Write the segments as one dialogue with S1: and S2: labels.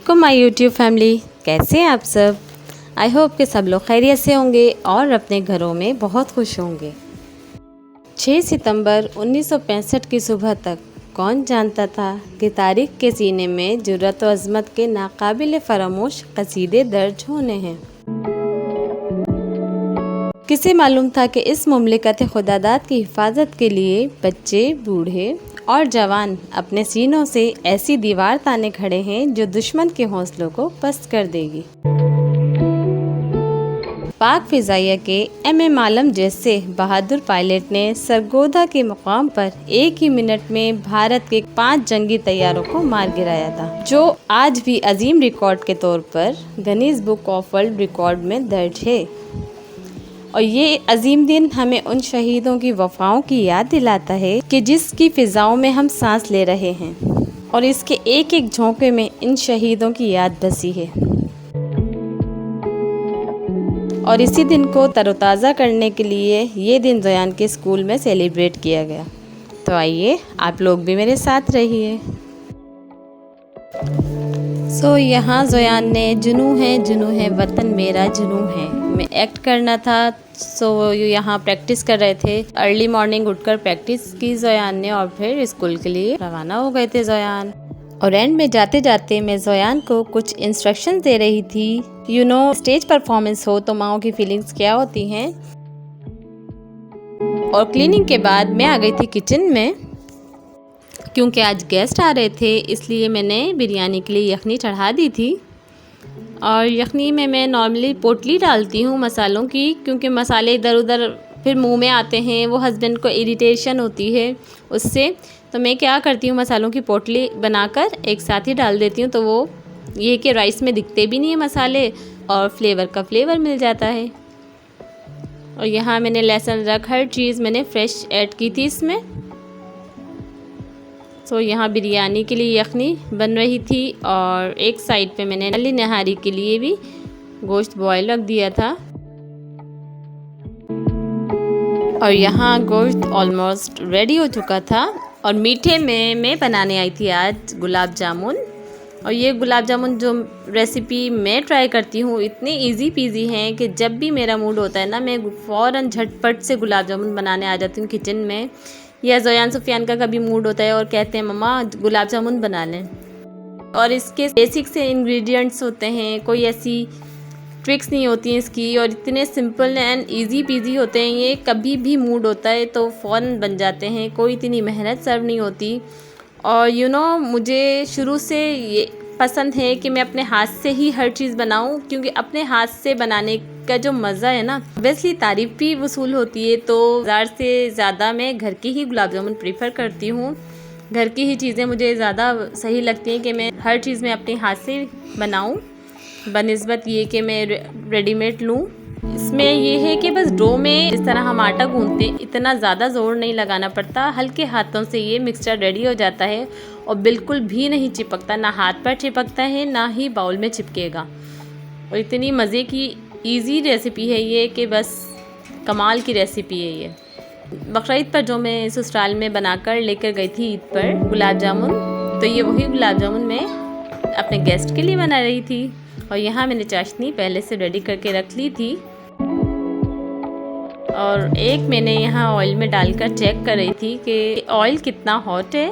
S1: अस्सलामुअलैकुम my YouTube family, कैसे हैं आप सब। आई होप कि सब लोग खैरियत से होंगे और अपने घरों में बहुत खुश होंगे। 6 सितंबर 1965 की सुबह तक कौन जानता था कि तारीख के सीने में जुर्रत व अज़मत के नाकाबिल फरामोश कसीदे दर्ज होने हैं। किसे मालूम था कि इस मुमलिकत खुदादाद की हिफाजत के लिए बच्चे, बूढ़े और जवान अपने सीनों से ऐसी दीवार ताने खड़े हैं जो दुश्मन के हौसलों को पस्त कर देगी। पाक फिजाइया के एम आलम जैसे बहादुर पायलट ने सरगोधा के मुकाम पर एक ही मिनट में भारत के 5 जंगी तैयारों को मार गिराया था, जो आज भी अजीम रिकॉर्ड के तौर पर Guinness book of world record में दर्ज है। और ये अजीम दिन हमें उन शहीदों की वफ़ाओं की याद दिलाता है कि जिसकी फ़िज़ाओं में हम सांस ले रहे हैं, और इसके एक एक झोंके में इन शहीदों की याद बसी है। और इसी दिन को तरोताज़ा करने के लिए ये दिन ज़ोयान के स्कूल में सेलिब्रेट किया गया। तो आइए आप लोग भी मेरे साथ रहिए। यहाँ ज़ोयान ने जुनू है वतन मेरा जुनू है में एक्ट करना था। यहाँ प्रैक्टिस कर रहे थे। अर्ली मॉर्निंग उठकर प्रैक्टिस की ज़ोयान ने और फिर स्कूल के लिए रवाना हो गए थे ज़ोयान। और एंड में जाते जाते मैं ज़ोयान को कुछ इंस्ट्रक्शंस दे रही थी। स्टेज परफॉर्मेंस हो तो माओ की फीलिंग्स क्या होती हैं। और क्लीनिंग के बाद मैं आ गई थी किचन में, क्योंकि आज गेस्ट आ रहे थे, इसलिए मैंने बिरयानी के लिए यखनी चढ़ा दी थी। और यखनी में मैं नॉर्मली पोटली डालती हूँ मसालों की, क्योंकि मसाले इधर उधर फिर मुंह में आते हैं, वो हस्बैंड को इरिटेशन होती है उससे। तो मैं क्या करती हूँ, मसालों की पोटली बनाकर एक साथ ही डाल देती हूँ, तो वो ये कि राइस में दिखते भी नहीं है मसाले और फ्लेवर का फ्लेवर मिल जाता है। और यहाँ मैंने लहसुन अदरक हर चीज़ मैंने फ्रेश ऐड की थी इसमें। यहाँ बिरयानी के लिए यखनी बन रही थी और एक साइड पे मैंने अली नहारी के लिए भी गोश्त बॉयल रख दिया था। और यहाँ गोश्त ऑलमोस्ट रेडी हो चुका था। और मीठे में मैं बनाने आई थी आज गुलाब जामुन। और ये गुलाब जामुन जो रेसिपी मैं ट्राई करती हूँ इतनी इजी पीजी है कि जब भी मेरा मूड होता है ना, मैं फ़ौरन झटपट से गुलाब जामुन बनाने आ जाती हूँ किचन में। या ज़ोयान सुफियान का कभी मूड होता है और कहते हैं मम्मा गुलाब जामुन बना लें। और इसके बेसिक से इंग्रेडिएंट्स होते हैं, कोई ऐसी ट्रिक्स नहीं होती हैं इसकी, और इतने सिंपल एंड इजी पीजी होते हैं। ये कभी भी मूड होता है तो फ़ौरन बन जाते हैं, कोई इतनी मेहनत सर्व नहीं होती। और मुझे शुरू से ये पसंद है कि मैं अपने हाथ से ही हर चीज़ बनाऊं, क्योंकि अपने हाथ से बनाने का जो मज़ा है ना, वैसे तारीफ़ भी वसूल होती है। तो बाज़ार से ज़्यादा मैं घर की ही गुलाब जामुन प्रीफर करती हूँ। घर की ही चीज़ें मुझे ज़्यादा सही लगती हैं कि मैं हर चीज़ में अपने हाथ से बनाऊँ, बनिस्बत ये कि मैं रेडीमेड लूँ। इसमें ये है कि बस डो में जिस तरह हम आटा गूंथते हैं इतना ज़्यादा ज़ोर नहीं लगाना पड़ता, हल्के हाथों से ये मिक्सचर रेडी हो जाता है और बिल्कुल भी नहीं चिपकता, ना हाथ पर चिपकता है ना ही बाउल में चिपकेगा। और इतनी मज़े की इजी रेसिपी है ये कि बस कमाल की रेसिपी है ये। बकरीद पर जो मैं ससुराल में बनाकर लेकर गई थी ईद पर गुलाब जामुन, तो ये वही गुलाब जामुन मैं अपने गेस्ट के लिए बना रही थी। और यहाँ मैंने चाशनी पहले से रेडी करके रख ली थी। और एक मैंने यहाँ ऑयल में डालकर चेक कर रही थी कि ऑयल कितना हॉट है।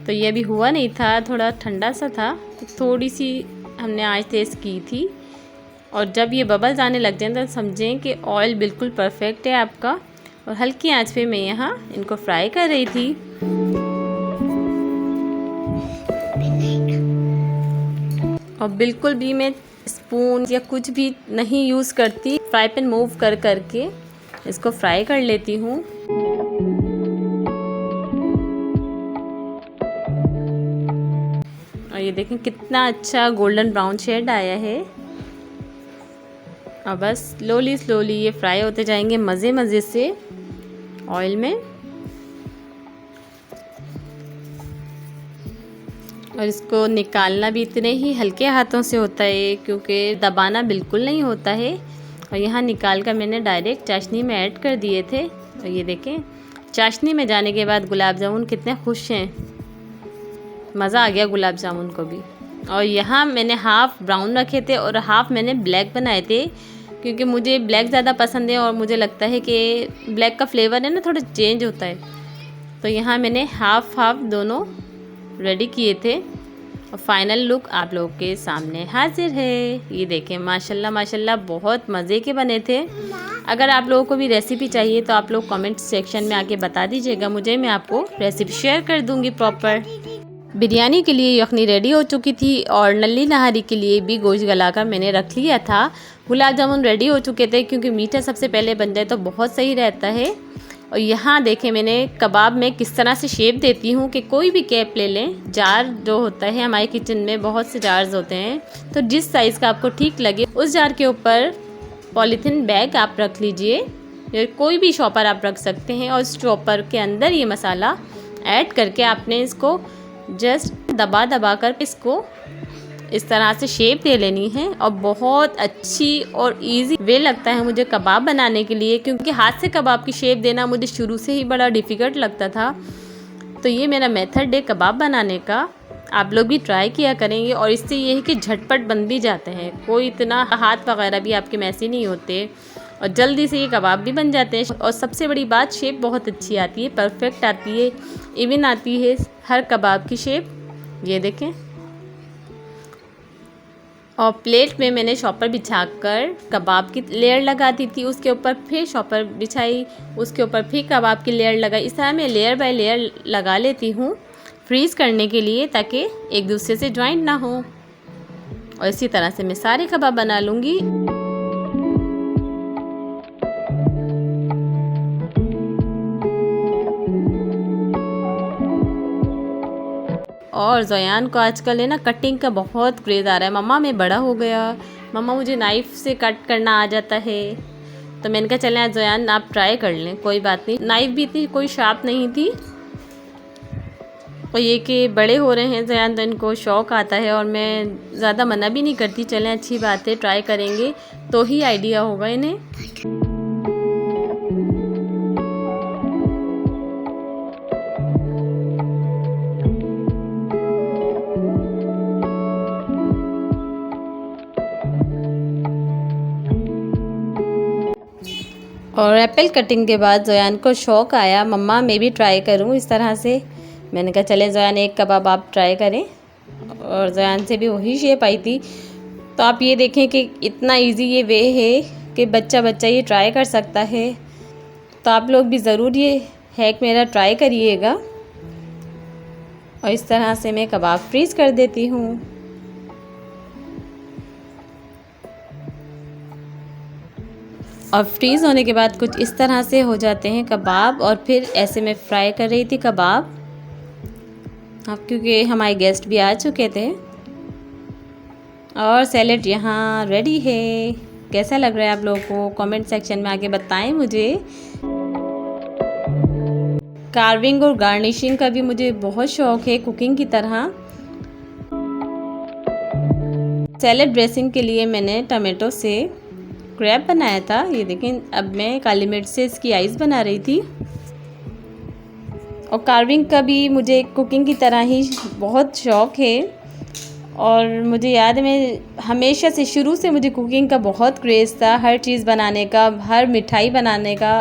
S1: तो ये अभी हुआ नहीं था, थोड़ा ठंडा सा था, तो थोड़ी सी हमने आंच तेज़ की थी। और जब ये बबल्स आने लग जाए तो समझें कि ऑयल बिल्कुल परफेक्ट है आपका। और हल्की आंच पे मैं यहाँ इनको फ्राई कर रही थी। और बिल्कुल भी मैं स्पून या कुछ भी नहीं यूज़ करती, फ्राई पैन मूव कर करके इसको फ्राई कर लेती हूँ। और ये देखें कितना अच्छा गोल्डन ब्राउन शेड आया है। और बस स्लोली ये फ्राई होते जाएंगे मज़े से ऑयल में। और इसको निकालना भी इतने ही हल्के हाथों से होता है, क्योंकि दबाना बिल्कुल नहीं होता है। और यहाँ निकाल कर मैंने डायरेक्ट चाशनी में ऐड कर दिए थे। और ये देखें चाशनी में जाने के बाद गुलाब जामुन कितने खुश हैं। मज़ा आ गया गुलाब जामुन को भी। और यहाँ मैंने हाफ़ ब्राउन रखे थे और हाफ़ मैंने ब्लैक बनाए थे, क्योंकि मुझे ब्लैक ज़्यादा पसंद है और मुझे लगता है कि ब्लैक का फ्लेवर है ना थोड़ा चेंज होता है। तो यहाँ मैंने हाफ़ दोनों रेडी किए थे और फाइनल लुक आप लोगों के सामने हाजिर है। ये देखें, माशाल्लाह माशाल्लाह बहुत मज़े के बने थे। अगर आप लोगों को भी रेसिपी चाहिए तो आप लोग कमेंट सेक्शन में आके बता दीजिएगा मुझे, मैं आपको रेसिपी शेयर कर दूँगी प्रॉपर। बिरयानी के लिए यखनी रेडी हो चुकी थी और नल्ली नहारी के लिए भी गोश्त गलाकर मैंने रख लिया था। गुलाब जामुन रेडी हो चुके थे, क्योंकि मीठा सबसे पहले बन जाए तो बहुत सही रहता है। और यहाँ देखें मैंने कबाब में किस तरह से शेप देती हूँ कि कोई भी कैप ले लें। जार जो होता है हमारे किचन में बहुत से जार्स होते हैं, तो जिस साइज़ का आपको ठीक लगे उस जार के ऊपर पॉलीथीन बैग आप रख लीजिए, या कोई भी शॉपर आप रख सकते हैं। और इस शॉपर के अंदर ये मसाला ऐड करके आपने इसको जस्ट दबा कर इसको इस तरह से शेप दे लेनी है। और बहुत अच्छी और इजी वे लगता है मुझे कबाब बनाने के लिए, क्योंकि हाथ से कबाब की शेप देना मुझे शुरू से ही बड़ा डिफ़िकल्ट लगता था। तो ये मेरा मेथड है कबाब बनाने का, आप लोग भी ट्राई किया करेंगे। और इससे ये है कि झटपट बन भी जाते हैं, कोई इतना हाथ वगैरह भी आपके मैसी नहीं होते और जल्दी से ये कबाब भी बन जाते हैं। और सबसे बड़ी बात, शेप बहुत अच्छी आती है, परफेक्ट आती है, इवन आती है हर कबाब की शेप। ये देखें। और प्लेट में मैंने शॉपर बिछाकर कबाब की लेयर लगा दी थी, उसके ऊपर फिर शॉपर बिछाई, उसके ऊपर फिर कबाब की लेयर लगाई। इस तरह मैं लेयर बाय लेयर लगा लेती हूँ फ्रीज़ करने के लिए, ताकि एक दूसरे से जॉइंट ना हो। और इसी तरह से मैं सारे कबाब बना लूँगी। और ज़ोयान को आजकल है ना कटिंग का बहुत क्रेज़ आ रहा है। मम्मा मैं बड़ा हो गया, मम्मा मुझे नाइफ़ से कट करना आ जाता है। तो मैंने कहा चलें आज ज़ोयान आप ट्राई कर लें, कोई बात नहीं। नाइफ़ भी इतनी कोई शार्प नहीं थी। और ये कि बड़े हो रहे हैं ज़ोयान तो इनको शौक़ आता है, और मैं ज़्यादा मना भी नहीं करती। चलें अच्छी बात है, ट्राई करेंगे तो ही आइडिया होगा इन्हें। और एप्पल कटिंग के बाद ज़ोयान को शौक़ आया, मम्मा मैं भी ट्राई करूँ इस तरह से। मैंने कहा चले ज़ोयान एक कबाब आप ट्राई करें, और ज़ोयान से भी वही शेप आई थी। तो आप ये देखें कि इतना इजी ये वे है कि बच्चा ये ट्राई कर सकता है। तो आप लोग भी ज़रूर ये हैक मेरा ट्राई करिएगा। और इस तरह से मैं कबाब फ्रीज़ कर देती हूँ। और फ्रीज़ होने के बाद कुछ इस तरह से हो जाते हैं कबाब। और फिर ऐसे मैं फ्राई कर रही थी कबाब, अब क्योंकि हमारे गेस्ट भी आ चुके थे। और सैलेड यहाँ रेडी है। कैसा लग रहा है आप लोगों को कमेंट सेक्शन में आके बताएं मुझे। कार्विंग और गार्निशिंग का भी मुझे बहुत शौक़ है कुकिंग की तरह। सैलेड ड्रेसिंग के लिए मैंने टमाटो से क्रैब बनाया था। ये देखें, अब मैं काली मिर्च से इसकी आइस बना रही थी। और कार्विंग का भी मुझे कुकिंग की तरह ही बहुत शौक़ है। और मुझे याद है मैं हमेशा से शुरू से मुझे कुकिंग का बहुत क्रेज़ था, हर चीज़ बनाने का, हर मिठाई बनाने का।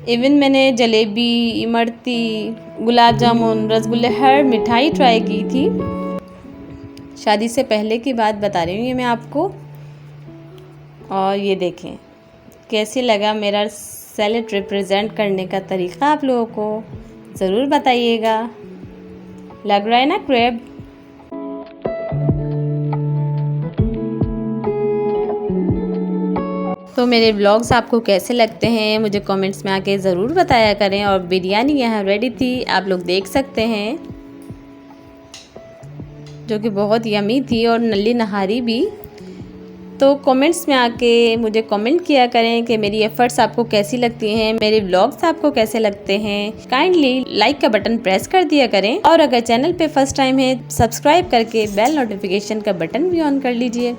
S1: इवन मैंने जलेबी, इमरती, गुलाब जामुन, रसगुल्ले, हर मिठाई ट्राई की थी। शादी से पहले की बात बता रही हूँ ये मैं आपको। और ये देखें कैसे लगा मेरा सैलेड रिप्रेजेंट करने का तरीक़ा, आप लोगों को ज़रूर बताइएगा। लग रहा है ना क्रैब? तो मेरे व्लॉग्स आपको कैसे लगते हैं मुझे कमेंट्स में आके ज़रूर बताया करें। और बिरयानी यहाँ रेडी थी, आप लोग देख सकते हैं, जो कि बहुत यमी थी, और नल्ली नहारी भी। तो कमेंट्स में आके मुझे कमेंट किया करें कि मेरी एफ़र्ट्स आपको कैसी लगती हैं, मेरे व्लॉग्स आपको कैसे लगते हैं। काइंडली लाइक का बटन प्रेस कर दिया करें, और अगर चैनल पे फर्स्ट टाइम है सब्सक्राइब करके बेल नोटिफिकेशन का बटन भी ऑन कर लीजिए।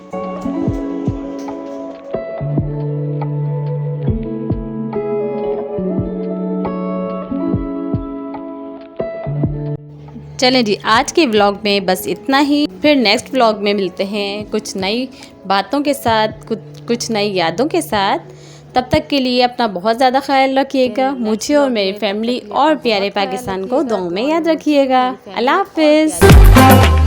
S1: चलें जी, आज के व्लॉग में बस इतना ही। फिर नेक्स्ट व्लॉग में मिलते हैं कुछ नई बातों के साथ, कुछ नई यादों के साथ। तब तक के लिए अपना बहुत ज़्यादा ख्याल रखिएगा। मुझे और मेरी फैमिली और प्यारे पाकिस्तान को दुआओं में याद रखिएगा। अल्लाह हाफ़िज़।